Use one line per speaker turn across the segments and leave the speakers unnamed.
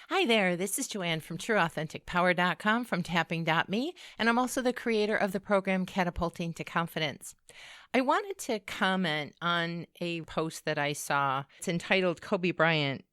Hi there, this is Joanne from TrueAuthenticPower.com from Tapping.me, and I'm also the creator of the program Catapulting to Confidence. I wanted to comment on a post that I saw. It's entitled Kobe Bryant,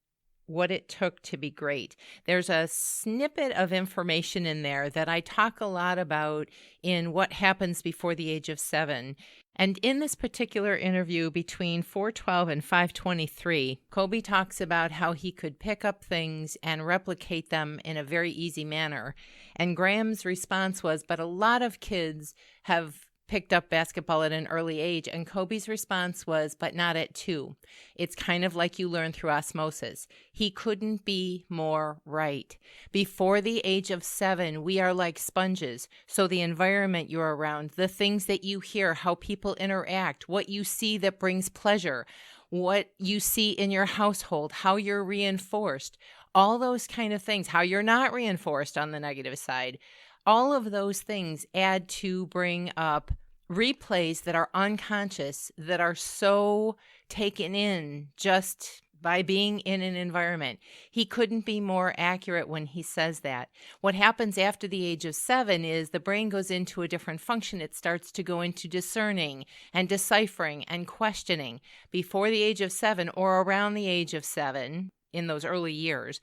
What It Took to Be Great. There's a snippet of information in there that I talk a lot about in What Happens Before the Age of 7. And in this particular interview between 412 and 523, Kobe talks about how he could pick up things and replicate them in a very easy manner. And Graham's response was, but a lot of kids have picked up basketball at an early age, and Kobe's response was, but not at 2. It's kind of like you learn through osmosis. He couldn't be more right. Before the age of 7, we are like sponges. So the environment you're around, the things that you hear, how people interact, what you see that brings pleasure, what you see in your household, how you're reinforced, all those kind of things, how you're not reinforced on the negative side. All of those things add to bring up replays that are unconscious, that are so taken in just by being in an environment. He couldn't be more accurate when he says that. What happens after the age of 7 is the brain goes into a different function. It starts to go into discerning and deciphering and questioning. Before the age of 7 or around the age of 7, in those early years,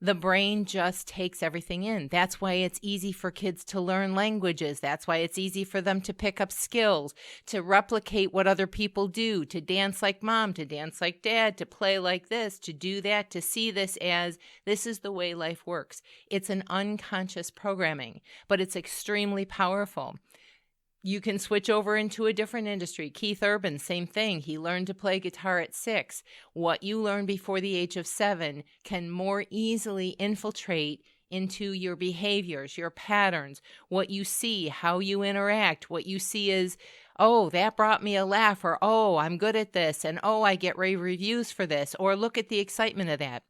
the brain just takes everything in. That's why it's easy for kids to learn languages. That's why it's easy for them to pick up skills, to replicate what other people do, to dance like mom, to dance like dad, to play like this, to do that, to see this as this is the way life works. It's an unconscious programming, but it's extremely powerful. You can switch over into a different industry. Keith Urban, same thing. He learned to play guitar at 6. What you learn before the age of 7 can more easily infiltrate into your behaviors, your patterns, what you see, how you interact. What you see is, oh, that brought me a laugh, or oh, I'm good at this, and oh, I get rave reviews for this, or look at the excitement of that.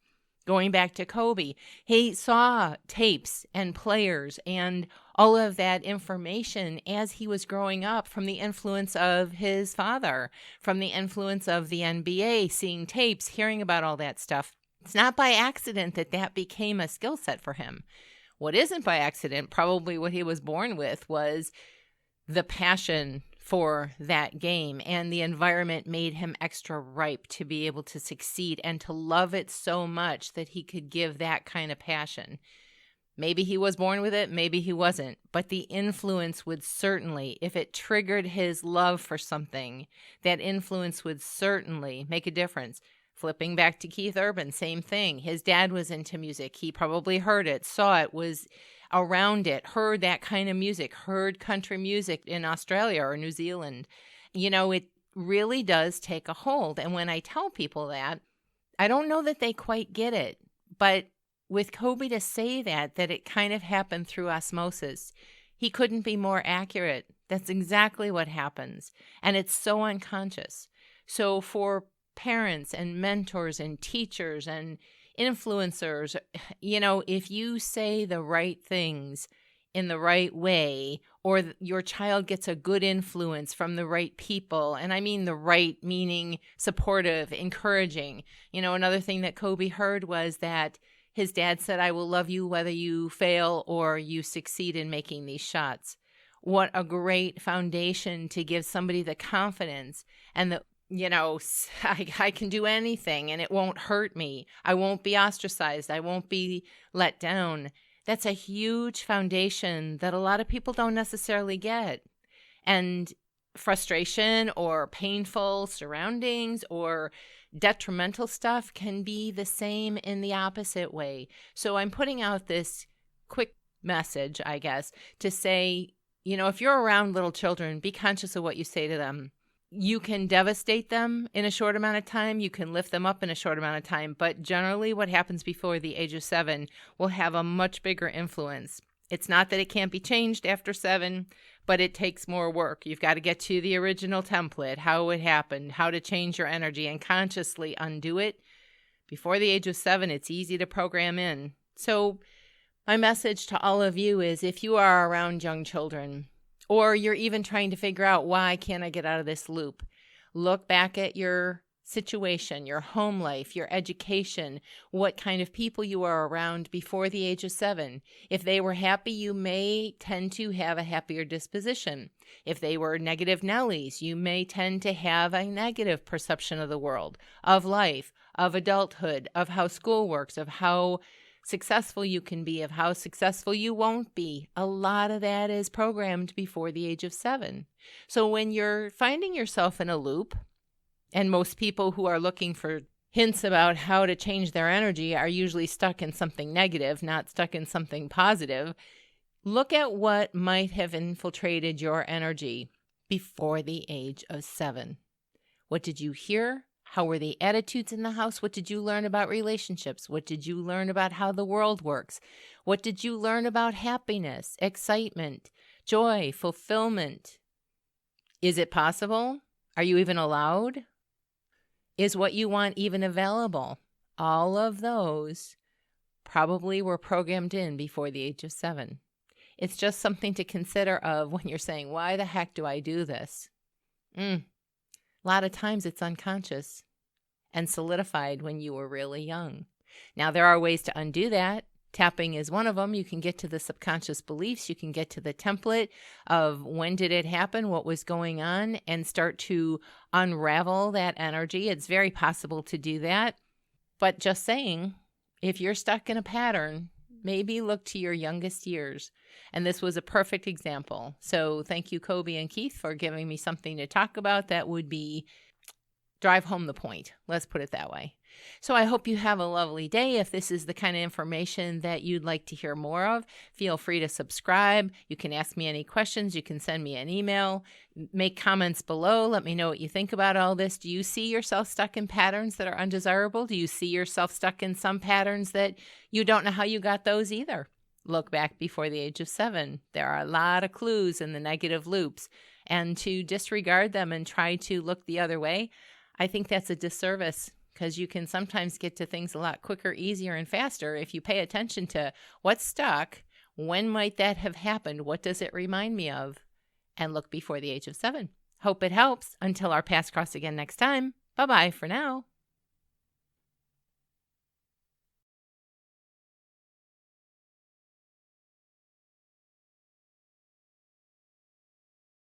Going back to Kobe, he saw tapes and players and all of that information as he was growing up from the influence of his father, from the influence of the NBA, seeing tapes, hearing about all that stuff. It's not by accident that that became a skill set for him. What isn't by accident, probably what he was born with, was the passion for that game, and the environment made him extra ripe to be able to succeed and to love it so much that he could give that kind of passion. Maybe he was born with it, maybe he wasn't, but the influence would certainly, if it triggered his love for something, that influence would certainly make a difference. Flipping back to Keith Urban, same thing. His dad was into music. He probably heard it, saw it, was around it, heard that kind of music, heard country music in Australia or New Zealand. You know, it really does take a hold. And when I tell people that, I don't know that they quite get it. But with Kobe to say that it kind of happened through osmosis, he couldn't be more accurate. That's exactly what happens. And it's so unconscious. So for parents and mentors and teachers and influencers, you know, if you say the right things in the right way, or your child gets a good influence from the right people, and I mean the right meaning supportive, encouraging. You know, another thing that Kobe heard was that his dad said, I will love you whether you fail or you succeed in making these shots. What a great foundation to give somebody the confidence and the, you know, I can do anything and it won't hurt me. I won't be ostracized. I won't be let down. That's a huge foundation that a lot of people don't necessarily get. And frustration or painful surroundings or detrimental stuff can be the same in the opposite way. So I'm putting out this quick message, I guess, to say, you know, if you're around little children, be conscious of what you say to them. You can devastate them in a short amount of time. You can lift them up in a short amount of time. But generally what happens before the age of 7 will have a much bigger influence. It's not that it can't be changed after 7, but it takes more work. You've got to get to the original template, how it happened, how to change your energy and consciously undo it. Before the age of 7, it's easy to program in. So my message to all of you is, if you are around young children, or you're even trying to figure out, why can't I get out of this loop? Look back at your situation, your home life, your education, what kind of people you are around before the age of 7. If they were happy, you may tend to have a happier disposition. If they were negative Nellies, you may tend to have a negative perception of the world, of life, of adulthood, of how school works, of how successful you can be, of how successful you won't be. A lot of that is programmed before the age of 7. So when you're finding yourself in a loop, and most people who are looking for hints about how to change their energy are usually stuck in something negative, not stuck in something positive, look at what might have infiltrated your energy before the age of 7. What did you hear? How were the attitudes in the house? What did you learn about relationships? What did you learn about how the world works? What did you learn about happiness, excitement, joy, fulfillment? Is it possible? Are you even allowed? Is what you want even available? All of those probably were programmed in before the age of 7. It's just something to consider of when you're saying, why the heck do I do this? A lot of times it's unconscious and solidified when you were really young. Now, there are ways to undo that. Tapping is one of them. You can get to the subconscious beliefs. You can get to the template of when did it happen, what was going on, and start to unravel that energy. It's very possible to do that. But just saying, if you're stuck in a pattern, maybe look to your youngest years. And this was a perfect example. So thank you, Kobe and Keith, for giving me something to talk about that would be drive home the point. Let's put it that way. So I hope you have a lovely day. If this is the kind of information that you'd like to hear more of, feel free to subscribe. You can ask me any questions. You can send me an email. Make comments below. Let me know what you think about all this. Do you see yourself stuck in patterns that are undesirable? Do you see yourself stuck in some patterns that you don't know how you got those either? Look back before the age of 7. There are a lot of clues in the negative loops. And to disregard them and try to look the other way, I think that's a disservice, because you can sometimes get to things a lot quicker, easier, and faster if you pay attention to what's stuck, when might that have happened, what does it remind me of, and look before the age of 7. Hope it helps. Until our paths cross again next time, bye-bye for now.